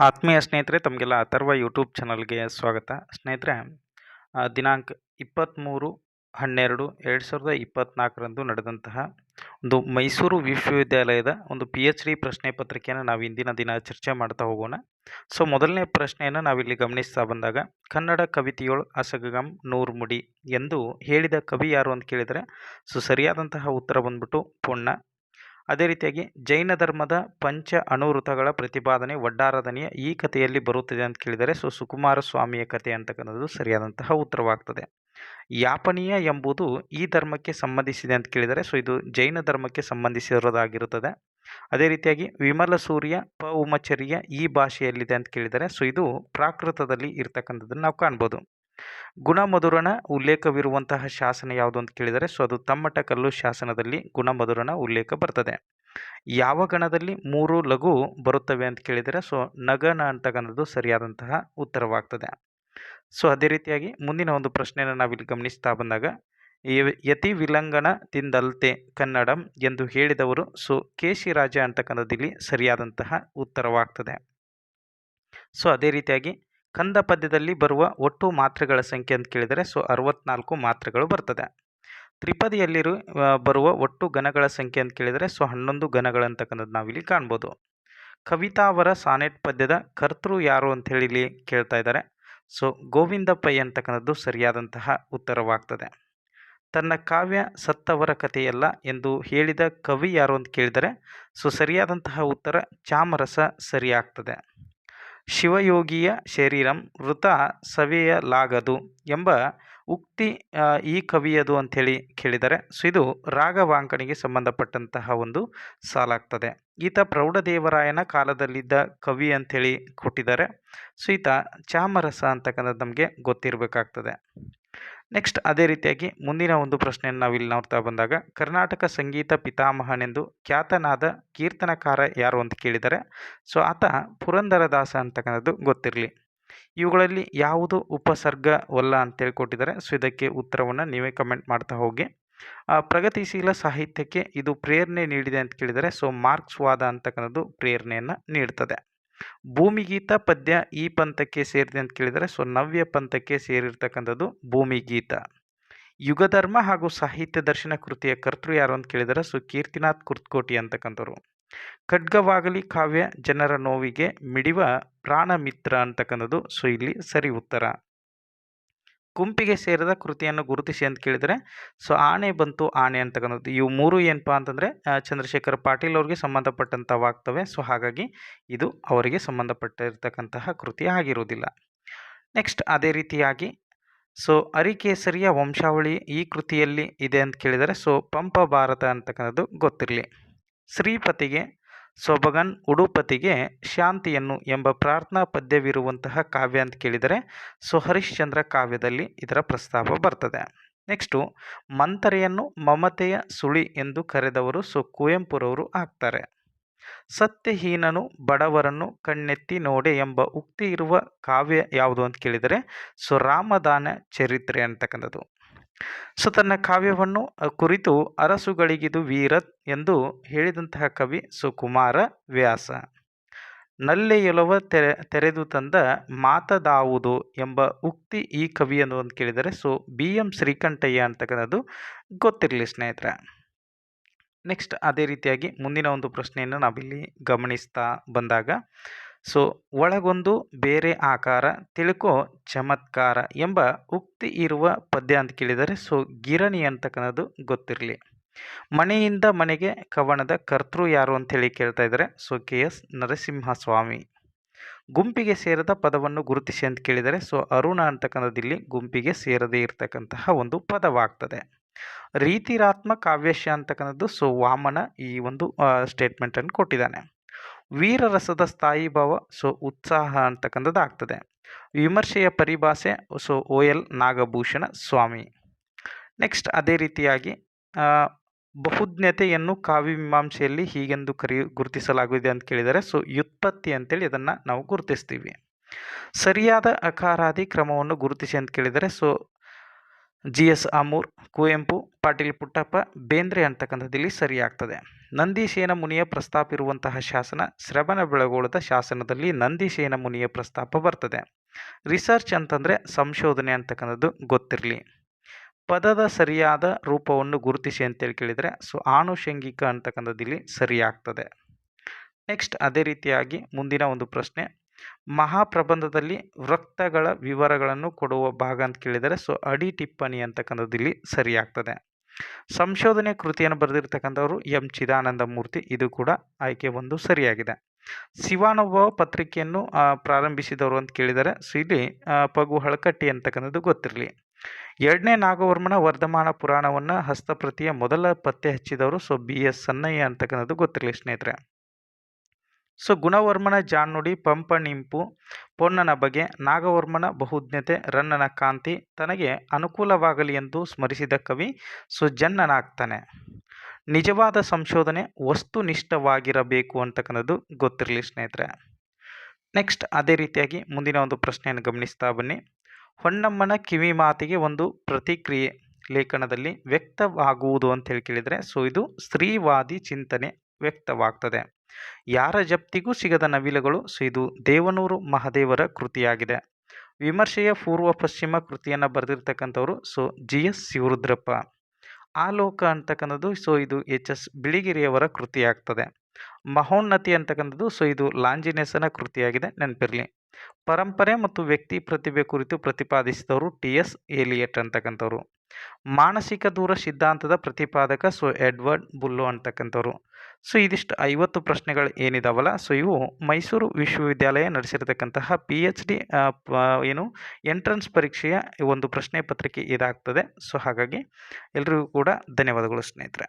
ಆತ್ಮೀಯ ಸ್ನೇಹಿತರೆ, ತಮಗೆಲ್ಲ ಅಥರ್ವ ಯೂಟ್ಯೂಬ್ ಚಾನಲ್ಗೆ ಸ್ವಾಗತ. ಸ್ನೇಹಿತರೆ, ದಿನಾಂಕ 23/12/2024ರಂದು ನಡೆದಂತಹ ಒಂದು ಮೈಸೂರು ವಿಶ್ವವಿದ್ಯಾಲಯದ ಒಂದು PhD ಪ್ರಶ್ನೆ ಪತ್ರಿಕೆಯನ್ನು ನಾವು ಇಂದಿನ ದಿನ ಚರ್ಚೆ ಮಾಡ್ತಾ ಹೋಗೋಣ. ಸೊ ಮೊದಲನೇ ಪ್ರಶ್ನೆಯನ್ನು ನಾವಿಲ್ಲಿ ಗಮನಿಸ್ತಾ ಬಂದಾಗ, ಕನ್ನಡ ಕವಿತೆಯೊಳ್ ಅಸಗಂ ನೂರು ಮುಡಿ ಎಂದು ಹೇಳಿದ ಕವಿ ಯಾರು ಅಂತ ಕೇಳಿದರೆ, ಸೊ ಸರಿಯಾದಂತಹ ಉತ್ತರ ಬಂದ್ಬಿಟ್ಟು ಪೊನ್ನ. ಅದೇ ರೀತಿಯಾಗಿ ಜೈನ ಧರ್ಮದ ಪಂಚ ಅನುವೃತಗಳ ಪ್ರತಿಪಾದನೆ ಒಡ್ಡಾರದನೆಯ ಈ ಕಥೆಯಲ್ಲಿ ಬರುತ್ತದೆ ಅಂತ ಕೇಳಿದರೆ, ಸೊ ಸುಕುಮಾರ ಸ್ವಾಮಿಯ ಕಥೆ ಅಂತಕ್ಕಂಥದ್ದು ಸರಿಯಾದಂತಹ ಉತ್ತರವಾಗ್ತದೆ. ಯಾಪನೀಯ ಎಂಬುದು ಈ ಧರ್ಮಕ್ಕೆ ಸಂಬಂಧಿಸಿದೆ ಅಂತ ಕೇಳಿದರೆ, ಸೊ ಇದು ಜೈನ ಧರ್ಮಕ್ಕೆ ಸಂಬಂಧಿಸಿರೋದಾಗಿರುತ್ತದೆ. ಅದೇ ರೀತಿಯಾಗಿ ವಿಮಲ ಸೂರ್ಯ ಪ ಉಮಚರ್ಯ ಈ ಭಾಷೆಯಲ್ಲಿದೆ ಅಂತ ಕೇಳಿದರೆ, ಸೊ ಇದು ಪ್ರಾಕೃತದಲ್ಲಿ ಇರ್ತಕ್ಕಂಥದ್ದನ್ನು ನಾವು ಕಾಣ್ಬೋದು. ಗುಣಮಧುರನ ಉಲ್ಲೇಖವಿರುವಂತಹ ಶಾಸನ ಯಾವುದು ಅಂತ ಕೇಳಿದರೆ, ಸೊ ಅದು ತಮ್ಮಟಕಲ್ಲು ಶಾಸನದಲ್ಲಿ ಗುಣಮಧುರನ ಉಲ್ಲೇಖ ಬರ್ತದೆ. ಯಾವ ಗಣದಲ್ಲಿ 3 ಲಘು ಬರುತ್ತವೆ ಅಂತ ಕೇಳಿದರೆ, ಸೊ ನಗನ ಅಂತಕ್ಕಂಥದ್ದು ಸರಿಯಾದಂತಹ ಉತ್ತರವಾಗ್ತದೆ. ಸೊ ಅದೇ ರೀತಿಯಾಗಿ ಮುಂದಿನ ಒಂದು ಪ್ರಶ್ನೆಯನ್ನು ನಾವಿಲ್ಲಿ ಗಮನಿಸ್ತಾ ಬಂದಾಗ, ಯತಿ ವಿಲಂಘನ ತಿಂದಲ್ತೆ ಕನ್ನಡಂ ಎಂದು ಹೇಳಿದವರು ಸೊ ಕೇಶಿರಾಜ ಅಂತಕ್ಕಂಥದ್ದು ಇಲ್ಲಿ ಸರಿಯಾದಂತಹ ಉತ್ತರವಾಗ್ತದೆ. ಸೊ ಅದೇ ರೀತಿಯಾಗಿ ಕಂದ ಪದ್ಯದಲ್ಲಿ ಬರುವ ಒಟ್ಟು ಮಾತ್ರೆಗಳ ಸಂಖ್ಯೆ ಅಂತ ಕೇಳಿದರೆ, ಸೊ 64 ಮಾತ್ರೆಗಳು ಬರ್ತದೆ. ತ್ರಿಪದಿಯಲ್ಲಿ ಬರುವ ಒಟ್ಟು ಗಣಗಳ ಸಂಖ್ಯೆ ಅಂತ ಕೇಳಿದರೆ, ಸೊ 11 ಗಣಗಳಂತಕ್ಕಂಥದ್ದು ನಾವಿಲ್ಲಿ ಕಾಣ್ಬೋದು. ಕವಿತಾವರ ಸಾನೆಟ್ ಪದ್ಯದ ಕರ್ತೃ ಯಾರು ಅಂತ ಹೇಳಿ ಇಲ್ಲಿ ಕೇಳ್ತಾ ಇದ್ದಾರೆ. ಸೊ ಗೋವಿಂದ ಪೈ ಅಂತಕ್ಕಂಥದ್ದು ಸರಿಯಾದಂತಹ ಉತ್ತರವಾಗ್ತದೆ. ತನ್ನ ಕಾವ್ಯ ಸತ್ತವರ ಕಥೆಯಲ್ಲ ಎಂದು ಹೇಳಿದ ಕವಿ ಯಾರು ಅಂತ ಕೇಳಿದರೆ, ಸೊ ಸರಿಯಾದಂತಹ ಉತ್ತರ ಚಾಮರಸ ಸರಿಯಾಗ್ತದೆ. ಶಿವಯೋಗಿಯ ಶರೀರಂ ವೃತ ಸವೆಯಲಾಗದು ಎಂಬ ಉಕ್ತಿ ಈ ಕವಿಯದು ಅಂಥೇಳಿ ಕೇಳಿದರೆ, ಸೊ ಇದು ರಾಘವಾಂಕನಿಗೆ ಸಂಬಂಧಪಟ್ಟಂತಹ ಒಂದು ಸಾಲಾಗ್ತದೆ. ಈತ ಪ್ರೌಢದೇವರಾಯನ ಕಾಲದಲ್ಲಿದ್ದ ಕವಿ ಅಂಥೇಳಿ ಕೊಟ್ಟಿದ್ದಾರೆ. ಸೊ ಈತ ಚಾಮರಸ ಅಂತಕ್ಕಂಥದ್ದು ನಮಗೆ ಗೊತ್ತಿರಬೇಕಾಗ್ತದೆ. ನೆಕ್ಸ್ಟ್ ಅದೇ ರೀತಿಯಾಗಿ ಮುಂದಿನ ಒಂದು ಪ್ರಶ್ನೆಯನ್ನು ನಾವಿಲ್ಲಿ ನೋಡ್ತಾ ಬಂದಾಗ, ಕರ್ನಾಟಕ ಸಂಗೀತ ಪಿತಾಮಹನೆಂದು ಖ್ಯಾತನಾದ ಕೀರ್ತನಕಾರ ಯಾರು ಅಂತ ಕೇಳಿದರೆ, ಸೊ ಆತ ಪುರಂದರದಾಸ ಅಂತಕ್ಕಂಥದ್ದು ಗೊತ್ತಿರಲಿ. ಇವುಗಳಲ್ಲಿ ಯಾವುದು ಉಪಸರ್ಗವಲ್ಲ ಅಂತೇಳಿ ಕೊಟ್ಟಿದ್ದಾರೆ. ಸೊ ಇದಕ್ಕೆ ಉತ್ತರವನ್ನು ನೀವೇ ಕಮೆಂಟ್ ಮಾಡ್ತಾ ಹೋಗಿ. ಪ್ರಗತಿಶೀಲ ಸಾಹಿತ್ಯಕ್ಕೆ ಇದು ಪ್ರೇರಣೆ ನೀಡಿದೆ ಅಂತ ಕೇಳಿದರೆ, ಸೊ ಮಾರ್ಕ್ಸ್ವಾದ ಅಂತಕ್ಕಂಥದ್ದು ಪ್ರೇರಣೆಯನ್ನು ನೀಡ್ತದೆ. ಭೂಮಿಗೀತ ಪದ್ಯ ಈ ಪಂಥಕ್ಕೆ ಸೇರಿದೆ ಅಂತ ಕೇಳಿದರೆ, ಸೊ ನವ್ಯ ಪಂಥಕ್ಕೆ ಸೇರಿರ್ತಕ್ಕಂಥದ್ದು ಭೂಮಿಗೀತ. ಯುಗಧರ್ಮ ಹಾಗೂ ಸಾಹಿತ್ಯ ದರ್ಶನ ಕೃತಿಯ ಕರ್ತೃ ಯಾರು ಅಂತ ಕೇಳಿದರೆ, ಸೊ ಕೀರ್ತಿನಾಥ್ ಕುರ್ತಕೋಟಿ ಅಂತಕ್ಕಂಥವ್ರು. ಖಡ್ಗವಾಗಲಿ ಕಾವ್ಯ ಜನರ ನೋವಿಗೆ ಮಿಡಿವ ಪ್ರಾಣಮಿತ್ರ ಅಂತಕ್ಕಂಥದ್ದು ಸೊ ಇಲ್ಲಿ ಸರಿ ಉತ್ತರ. ಗುಂಪಿಗೆ ಸೇರಿದ ಕೃತಿಯನ್ನು ಗುರುತಿಸಿ ಅಂತ ಕೇಳಿದರೆ, ಸೊ ಆನೆ ಬಂತು ಆನೆ ಅಂತಕ್ಕಂಥದ್ದು. ಇವು 3 ಏನಪ್ಪ ಅಂತಂದರೆ ಚಂದ್ರಶೇಖರ್ ಪಾಟೀಲ್ ಅವ್ರಿಗೆ ಸಂಬಂಧಪಟ್ಟಂಥವಾಗ್ತವೆ. ಸೊ ಹಾಗಾಗಿ ಇದು ಅವರಿಗೆ ಸಂಬಂಧಪಟ್ಟಿರ್ತಕ್ಕಂತಹ ಕೃತಿ ಆಗಿರುವುದಿಲ್ಲ. ನೆಕ್ಸ್ಟ್ ಅದೇ ರೀತಿಯಾಗಿ ಸೊ ಅರಿಕೇಸರಿಯ ವಂಶಾವಳಿ ಈ ಕೃತಿಯಲ್ಲಿ ಇದೆ ಅಂತ ಕೇಳಿದರೆ, ಸೊ ಪಂಪ ಭಾರತ ಅಂತಕ್ಕಂಥದ್ದು ಗೊತ್ತಿರಲಿ. ಶ್ರೀಪತಿಗೆ ಸೊಬಗನ್ ಉಡುಪತಿಗೆ ಶಾಂತಿಯನ್ನು ಎಂಬ ಪ್ರಾರ್ಥನಾ ಪದ್ಯವಿರುವಂತಹ ಕಾವ್ಯ ಅಂತ ಕೇಳಿದರೆ, ಸೊ ಹರಿಶ್ಚಂದ್ರ ಕಾವ್ಯದಲ್ಲಿ ಇದರ ಪ್ರಸ್ತಾಪ ಬರ್ತದೆ. ನೆಕ್ಸ್ಟು ಮಂಥರೆಯನ್ನು ಮಮತೆಯ ಸುಳಿ ಎಂದು ಕರೆದವರು ಸೊ ಕುವೆಂಪುರವರು ಆಗ್ತಾರೆ. ಸತ್ಯಹೀನನು ಬಡವರನ್ನು ಕಣ್ಣೆತ್ತಿ ನೋಡೆ ಎಂಬ ಉಕ್ತಿ ಇರುವ ಕಾವ್ಯ ಯಾವುದು ಅಂತ ಕೇಳಿದರೆ, ಸೊ ರಾಮದಾನ ಚರಿತ್ರೆ ಅಂತಕ್ಕಂಥದ್ದು. ಸೊ ತನ್ನ ಕಾವ್ಯವನ್ನು ಕುರಿತು ಅರಸುಗಳಿಗಿದು ವೀರತ್ ಎಂದು ಹೇಳಿದಂತಹ ಕವಿ ಸೊ ಕುಮಾರ ವ್ಯಾಸ. ನಲ್ಲೆಯೊಲವ ತೆರೆದು ತಂದ ಮಾತದಾವುದು ಎಂಬ ಉಕ್ತಿ ಈ ಕವಿಯನ್ನು ಅಂತ ಕೇಳಿದರೆ, ಸೊ BM ಶ್ರೀಕಂಠಯ್ಯ ಅಂತಕ್ಕಂಥದ್ದು ಗೊತ್ತಿರಲಿ ಸ್ನೇಹಿತರೆ. ನೆಕ್ಸ್ಟ್ ಅದೇ ರೀತಿಯಾಗಿ ಮುಂದಿನ ಒಂದು ಪ್ರಶ್ನೆಯನ್ನು ನಾವಿಲ್ಲಿ ಗಮನಿಸ್ತಾ ಬಂದಾಗ, ಸೊ ಒಳಗೊಂದು ಬೇರೆ ಆಕಾರ ತಿಳ್ಕೋ ಚಮತ್ಕಾರ ಎಂಬ ಉಕ್ತಿ ಇರುವ ಪದ್ಯ ಅಂತ ಕೇಳಿದರೆ, ಸೊ ಗಿರಣಿ ಅಂತಕ್ಕಂಥದ್ದು ಗೊತ್ತಿರಲಿ. ಮನೆಯಿಂದ ಮನೆಗೆ ಕವನದ ಕರ್ತೃ ಯಾರು ಅಂತೇಳಿ ಕೇಳ್ತಾ ಇದ್ದಾರೆ. So KS Narasimhaswamy. ಗುಂಪಿಗೆ ಸೇರದ ಪದವನ್ನು ಗುರುತಿಸಿ ಅಂತ ಕೇಳಿದರೆ, ಸೊ ಅರುಣ ಅಂತಕ್ಕಂಥದ್ದು ಇಲ್ಲಿ ಗುಂಪಿಗೆ ಸೇರದೇ ಇರತಕ್ಕಂತಹ ಒಂದು ಪದವಾಗ್ತದೆ. ರೀತಿರಾತ್ಮ ಕಾವ್ಯಶ ಅಂತಕ್ಕಂಥದ್ದು ಸೊ ವಾಮನ ಈ ಒಂದು ಸ್ಟೇಟ್ಮೆಂಟನ್ನು ಕೊಟ್ಟಿದ್ದಾನೆ. ವೀರರಸದ ಸ್ಥಾಯಿ ಭಾವ ಸೊ ಉತ್ಸಾಹ ಅಂತಕ್ಕಂಥದ್ದು ಆಗ್ತದೆ. ವಿಮರ್ಶೆಯ ಪರಿಭಾಷೆ ಸೊ OL ನಾಗಭೂಷಣ ಸ್ವಾಮಿ. ನೆಕ್ಸ್ಟ್ ಅದೇ ರೀತಿಯಾಗಿ ಬಹುಜ್ಞತೆಯನ್ನು ಕಾವ್ಯಮೀಮಾಂಸೆಯಲ್ಲಿ ಹೀಗೆಂದು ಗುರುತಿಸಲಾಗಿದೆ ಅಂತ ಕೇಳಿದರೆ, ಸೊ ವ್ಯುತ್ಪತ್ತಿ ಅಂತೇಳಿ ಇದನ್ನು ನಾವು ಗುರುತಿಸ್ತೀವಿ. ಸರಿಯಾದ ಅಕಾರಾದಿ ಕ್ರಮವನ್ನು ಗುರುತಿಸಿ ಅಂತ ಕೇಳಿದರೆ, ಸೊ GS ಅಮೂರ್, ಕುವೆಂಪು, ಪಾಟೀಲ್ ಪುಟ್ಟಪ್ಪ, ಬೇಂದ್ರೆ ಅಂತಕ್ಕಂಥದ್ದು ಇಲ್ಲಿ ಸರಿಯಾಗ್ತದೆ. ನಂದೀಶೇನ ಮುನಿಯ ಪ್ರಸ್ತಾಪ ಇರುವಂತಹ ಶಾಸನ ಶ್ರವಣಬೆಳಗೊಳದ ಶಾಸನದಲ್ಲಿ ನಂದೀಶೇನ ಮುನಿಯ ಪ್ರಸ್ತಾಪ ಬರ್ತದೆ. ರಿಸರ್ಚ್ ಅಂತಂದರೆ ಸಂಶೋಧನೆ ಅಂತಕ್ಕಂಥದ್ದು ಗೊತ್ತಿರಲಿ. ಪದದ ಸರಿಯಾದ ರೂಪವನ್ನು ಗುರುತಿಸಿ ಅಂತೇಳಿ ಕೇಳಿದರೆ ಆನುಷಂಗಿಕ ಅಂತಕ್ಕಂಥದ್ದು ಇಲ್ಲಿ ಸರಿಯಾಗ್ತದೆ. ನೆಕ್ಸ್ಟ್ ಅದೇ ರೀತಿಯಾಗಿ ಮುಂದಿನ ಒಂದು ಪ್ರಶ್ನೆ, ಮಹಾಪ್ರಬಂಧದಲ್ಲಿ ವೃತ್ತಗಳ ವಿವರಗಳನ್ನು ಕೊಡುವ ಭಾಗ ಅಂತ ಕೇಳಿದರೆ ಅಡಿ ಟಿಪ್ಪಣಿ ಅಂತಕ್ಕಂಥದ್ದು ಇಲ್ಲಿ ಸರಿಯಾಗ್ತದೆ. ಸಂಶೋಧನೆ ಕೃತಿಯನ್ನು ಬರೆದಿರ್ತಕ್ಕಂಥವರು ಎಂ ಚಿದಾನಂದ ಮೂರ್ತಿ, ಇದು ಕೂಡ ಆಯ್ಕೆ ಒಂದು ಸರಿಯಾಗಿದೆ. ಶಿವಾನುಭವ ಪತ್ರಿಕೆಯನ್ನು ಪ್ರಾರಂಭಿಸಿದವರು ಅಂತ ಕೇಳಿದರೆ ಇಲ್ಲಿ ಪಗು ಹಳಕಟ್ಟಿ ಅಂತಕ್ಕಂಥದ್ದು ಗೊತ್ತಿರಲಿ. 2ನೇ ನಾಗವರ್ಮನ ವರ್ಧಮಾನ ಪುರಾಣವನ್ನು ಹಸ್ತಪ್ರತಿಯ ಮೊದಲ ಪತ್ತೆ ಹಚ್ಚಿದವರು BS ಸನ್ನಯ್ಯ ಅಂತಕ್ಕಂಥದ್ದು ಗೊತ್ತಿರಲಿ ಸ್ನೇಹಿತರೆ. ಗುಣವರ್ಮನ ಜಾಣ್ನುಡಿ ಪಂಪನಿಂಪು ಪೊನ್ನನ ಬಗೆ, ನಾಗವರ್ಮನ ಬಹುಜ್ಞತೆ, ರನ್ನನ ಕಾಂತಿ, ತನಗೆ ಅನುಕೂಲವಾಗಲಿ ಎಂದು ಸ್ಮರಿಸಿದ ಕವಿ ಜನ್ನನಾಗ್ತಾನೆ. ನಿಜವಾದ ಸಂಶೋಧನೆ ವಸ್ತುನಿಷ್ಠವಾಗಿರಬೇಕು ಅಂತಕ್ಕಂಥದ್ದು ಗೊತ್ತಿರಲಿ ಸ್ನೇಹಿತರೆ. ನೆಕ್ಸ್ಟ್ ಅದೇ ರೀತಿಯಾಗಿ ಮುಂದಿನ ಒಂದು ಪ್ರಶ್ನೆಯನ್ನು ಗಮನಿಸ್ತಾ ಬನ್ನಿ. ಹೊನ್ನಮ್ಮನ ಕಿವಿ ಮಾತಿಗೆ ಒಂದು ಪ್ರತಿಕ್ರಿಯೆ ಲೇಖನದಲ್ಲಿ ವ್ಯಕ್ತವಾಗುವುದು ಅಂತ ಹೇಳಿ ಕೇಳಿದರೆ ಇದು ಸ್ತ್ರೀವಾದಿ ಚಿಂತನೆ ವ್ಯಕ್ತವಾಗ್ತದೆ. ಯಾರ ಜಪ್ತಿಗೂ ಸಿಗದ ನವಿಲುಗಳು ಇದು ದೇವನೂರು ಮಹದೇವರ ಕೃತಿಯಾಗಿದೆ. ವಿಮರ್ಶೆಯ ಪೂರ್ವ ಪಶ್ಚಿಮ ಕೃತಿಯನ್ನು ಬರೆದಿರ್ತಕ್ಕಂಥವ್ರು GS ಶಿವರುದ್ರಪ್ಪ. ಆಲೋಕ ಅಂತಕ್ಕಂಥದ್ದು ಇದು HS ಬಿಳಿಗಿರಿಯವರ ಕೃತಿಯಾಗ್ತದೆ. ಮಹೋನ್ನತಿ ಅಂತಕ್ಕಂಥದ್ದು ಇದು ಲಾಂಜಿನೆಸನ ಕೃತಿಯಾಗಿದೆ, ನೆನಪಿರಲಿ. ಪರಂಪರೆ ಮತ್ತು ವ್ಯಕ್ತಿ ಪ್ರತಿಭೆ ಕುರಿತು ಪ್ರತಿಪಾದಿಸಿದವರು TS ಏಲಿಯಟ್ ಅಂತಕ್ಕಂಥವ್ರು. ಮಾನಸಿಕ ದೂರ ಸಿದ್ಧಾಂತದ ಪ್ರತಿಪಾದಕ ಎಡ್ವರ್ಡ್ ಬುಲ್ಲೋ ಅಂತಕ್ಕಂಥವ್ರು. ಇದಿಷ್ಟು 50 ಪ್ರಶ್ನೆಗಳು ಏನಿದಾವಲ್ಲ ಇವು ಮೈಸೂರು ವಿಶ್ವವಿದ್ಯಾಲಯ ನಡೆಸಿರ್ತಕ್ಕಂತಹ PhD ಎಂಟ್ರೆನ್ಸ್ ಪರೀಕ್ಷೆಯ ಒಂದು ಪ್ರಶ್ನೆ ಪತ್ರಿಕೆ ಇದಾಗ್ತದೆ. ಹಾಗಾಗಿ ಎಲ್ರಿಗೂ ಕೂಡ ಧನ್ಯವಾದಗಳು ಸ್ನೇಹಿತರೆ.